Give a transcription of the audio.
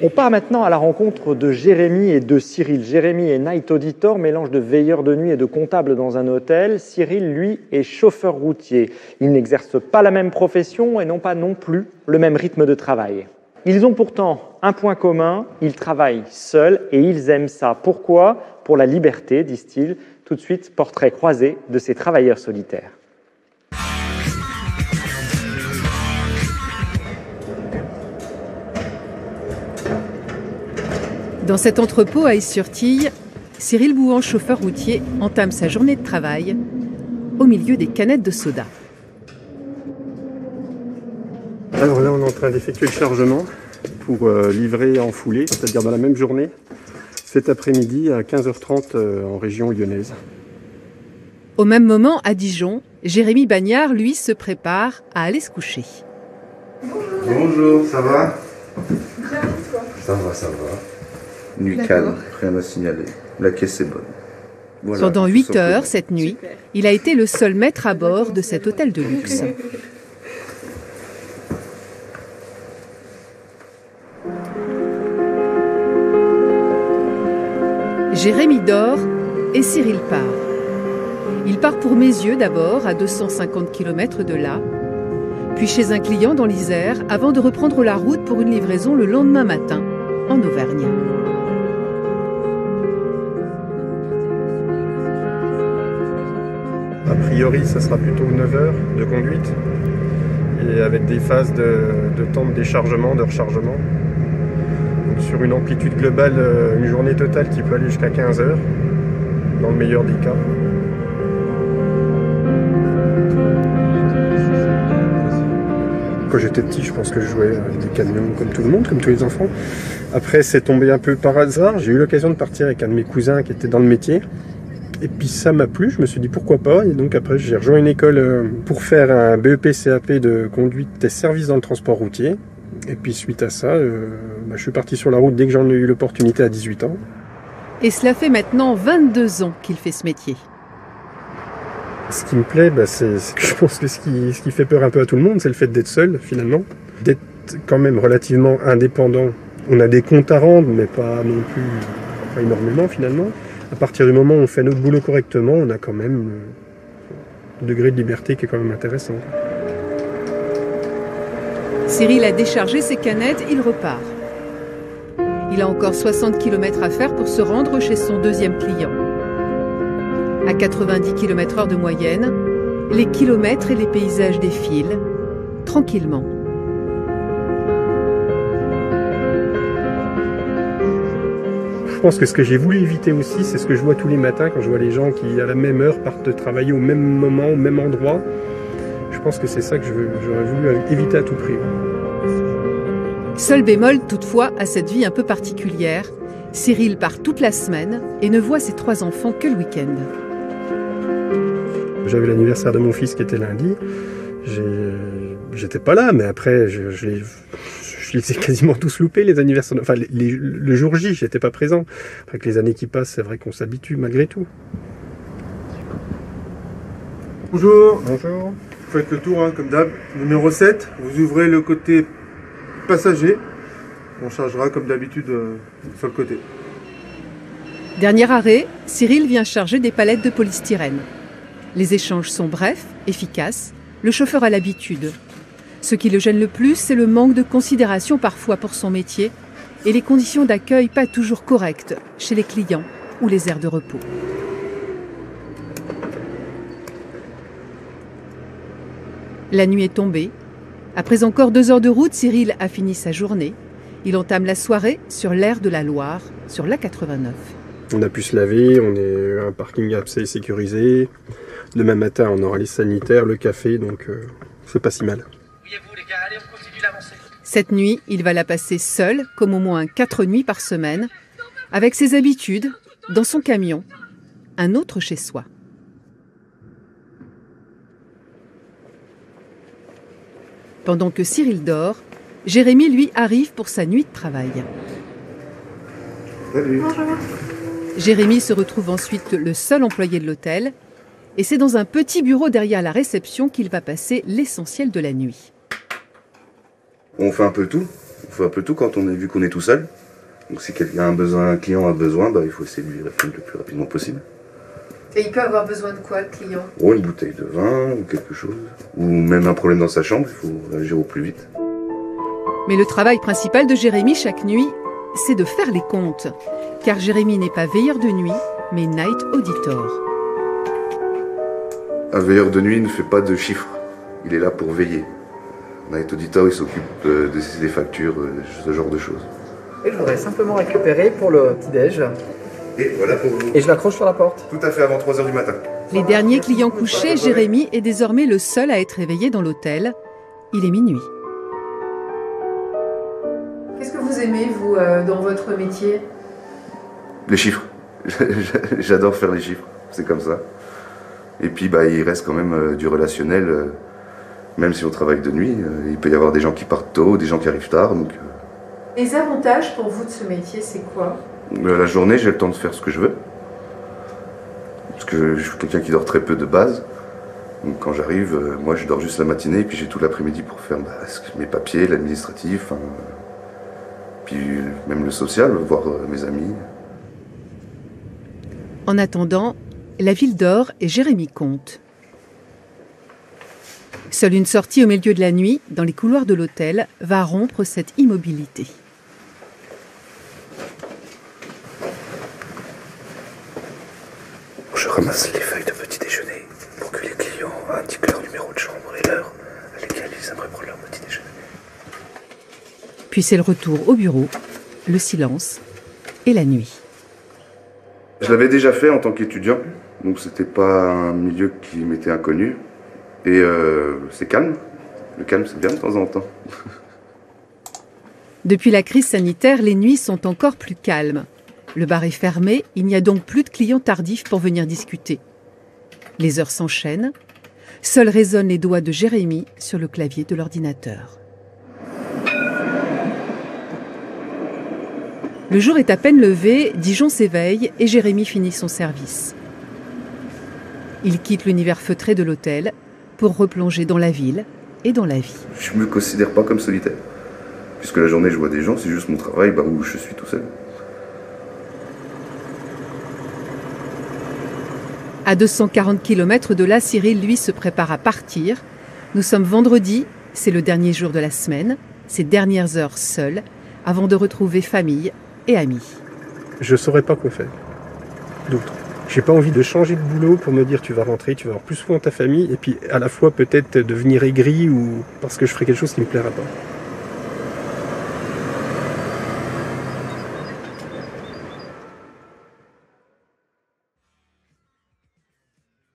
On part maintenant à la rencontre de Jérémy et de Cyril. Jérémy est night auditor, mélange de veilleur de nuit et de comptable dans un hôtel. Cyril, lui, est chauffeur routier. Ils n'exercent pas la même profession et n'ont pas non plus le même rythme de travail. Ils ont pourtant un point commun, ils travaillent seuls et ils aiment ça. Pourquoi ? Pour la liberté, disent-ils. Tout de suite, portrait croisé de ces travailleurs solitaires. Dans cet entrepôt à Is-sur-Tille, Cyril Bouhan, chauffeur routier, entame sa journée de travail au milieu des canettes de soda. Alors là, on est en train d'effectuer le chargement pour livrer en foulée, c'est-à-dire dans la même journée, cet après-midi à 15h30 en région lyonnaise. Au même moment, à Dijon, Jérémy Bagnard, lui, se prépare à aller se coucher. Bonjour, ça va ? Bien, toi ? Ça va. Nuit calme, rien à signaler. La caisse est bonne. Voilà, pendant 8 heures cette nuit, il a été le seul maître à bord de cet hôtel de luxe. Jérémy dort et Cyril part. Il part pour Mézieux d'abord, à 250 km de là, puis chez un client dans l'Isère, avant de reprendre la route pour une livraison le lendemain matin, en Auvergne. A priori, ça sera plutôt 9 heures de conduite, et avec des phases de temps de déchargement, de rechargement. Donc sur une amplitude globale, une journée totale qui peut aller jusqu'à 15 heures, dans le meilleur des cas. Quand j'étais petit, je pense que je jouais avec des camions comme tout le monde, comme tous les enfants. Après, c'est tombé un peu par hasard. J'ai eu l'occasion de partir avec un de mes cousins qui était dans le métier. Et puis ça m'a plu, je me suis dit pourquoi pas. Et donc après, j'ai rejoint une école pour faire un BEP-CAP de conduite et service dans le transport routier. Et puis suite à ça, je suis parti sur la route dès que j'en ai eu l'opportunité à 18 ans. Et cela fait maintenant 22 ans qu'il fait ce métier. Ce qui me plaît, c'est que je pense que ce qui fait peur un peu à tout le monde, c'est le fait d'être seul finalement. D'être quand même relativement indépendant. On a des comptes à rendre, mais pas non plus pas énormément finalement. À partir du moment où on fait notre boulot correctement, on a quand même un degré de liberté qui est quand même intéressant. Cyril a déchargé ses canettes, il repart. Il a encore 60 km à faire pour se rendre chez son deuxième client. À 90 km/h de moyenne, les kilomètres et les paysages défilent, tranquillement. Je pense que ce que j'ai voulu éviter aussi, c'est ce que je vois tous les matins quand je vois les gens qui, à la même heure, partent travailler au même moment, au même endroit. Je pense que c'est ça que j'aurais voulu éviter à tout prix. Seul bémol, toutefois, à cette vie un peu particulière, Cyril part toute la semaine et ne voit ses 3 enfants que le week-end. J'avais l'anniversaire de mon fils qui était lundi. J'étais pas là, mais après, je les ai quasiment tous loupés, les anniversaires. Enfin, le jour J, j'étais pas présent. Avec les années qui passent, c'est vrai qu'on s'habitue malgré tout. Bonjour. Bonjour. Vous faites le tour, comme d'hab. Numéro 7, vous ouvrez le côté passager. On chargera comme d'habitude sur le côté. Dernier arrêt, Cyril vient charger des palettes de polystyrène. Les échanges sont brefs, efficaces. Le chauffeur a l'habitude. Ce qui le gêne le plus, c'est le manque de considération parfois pour son métier et les conditions d'accueil pas toujours correctes chez les clients ou les aires de repos. La nuit est tombée. Après encore 2 heures de route, Cyril a fini sa journée. Il entame la soirée sur l'aire de la Loire, sur l'A89. On a pu se laver, on est un parking assez sécurisé. Demain matin, on aura les sanitaires, le café, donc c'est pas si mal. Cette nuit, il va la passer seul, comme au moins 4 nuits par semaine, avec ses habitudes, dans son camion, un autre chez soi. Pendant que Cyril dort, Jérémy, lui, arrive pour sa nuit de travail. Salut. Bonjour. Jérémy se retrouve ensuite le seul employé de l'hôtel, et c'est dans un petit bureau derrière la réception qu'il va passer l'essentiel de la nuit. On fait un peu tout. On fait un peu tout quand on est vu qu'on est tout seul. Donc si quelqu'un a un besoin, un client a besoin, il faut essayer de lui répondre le plus rapidement possible. Et il peut avoir besoin de quoi, le client? Une bouteille de vin ou quelque chose. Ou même un problème dans sa chambre, il faut réagir au plus vite. Mais le travail principal de Jérémy chaque nuit, c'est de faire les comptes. Car Jérémy n'est pas veilleur de nuit, mais night auditor. Un veilleur de nuit ne fait pas de chiffres. Il est là pour veiller. Un night auditor, il s'occupe des factures, ce genre de choses. Et je voudrais simplement récupérer pour le petit-déj. Et voilà pour vous. Et je l'accroche sur la porte. Tout à fait, avant 3 h du matin. Les derniers clients couchés, Jérémy est désormais le seul à être éveillé dans l'hôtel. Il est minuit. Qu'est-ce que vous aimez, vous, dans votre métier? Les chiffres. J'adore faire les chiffres, c'est comme ça. Et puis il reste quand même du relationnel, même si on travaille de nuit. Il peut y avoir des gens qui partent tôt, des gens qui arrivent tard. Donc, Les avantages pour vous de ce métier, c'est quoi? la journée, j'ai le temps de faire ce que je veux. Parce que je suis quelqu'un qui dort très peu de base. Donc quand j'arrive, moi je dors juste la matinée et puis j'ai tout l'après-midi pour faire mes papiers, l'administratif, puis même le social, voir mes amis. En attendant, la ville dort et Jérémy compte. Seule une sortie au milieu de la nuit, dans les couloirs de l'hôtel, va rompre cette immobilité. Je ramasse les feuilles de petit déjeuner pour que les clients indiquent leur numéro de chambre et l'heure à laquelle ils aimeraient prendre leur petit déjeuner. Puis c'est le retour au bureau, le silence et la nuit. Je l'avais déjà fait en tant qu'étudiant, donc c'était pas un milieu qui m'était inconnu. Et c'est calme. Le calme, c'est bien de temps en temps. Depuis la crise sanitaire, les nuits sont encore plus calmes. Le bar est fermé, il n'y a donc plus de clients tardifs pour venir discuter. Les heures s'enchaînent. Seuls résonnent les doigts de Jérémy sur le clavier de l'ordinateur. Le jour est à peine levé, Dijon s'éveille et Jérémy finit son service. Il quitte l'univers feutré de l'hôtel pour replonger dans la ville et dans la vie. Je me considère pas comme solitaire. Puisque la journée, je vois des gens, c'est juste mon travail où je suis tout seul. À 240 km de là, Cyril, lui, se prépare à partir. Nous sommes vendredi, c'est le dernier jour de la semaine, ses dernières heures seules, avant de retrouver famille et amis. Je saurais pas quoi faire d'autre. J'ai pas envie de changer de boulot pour me dire tu vas rentrer, tu vas avoir plus soin de ta famille, et puis à la fois peut-être devenir aigri ou parce que je ferai quelque chose qui me plaira pas.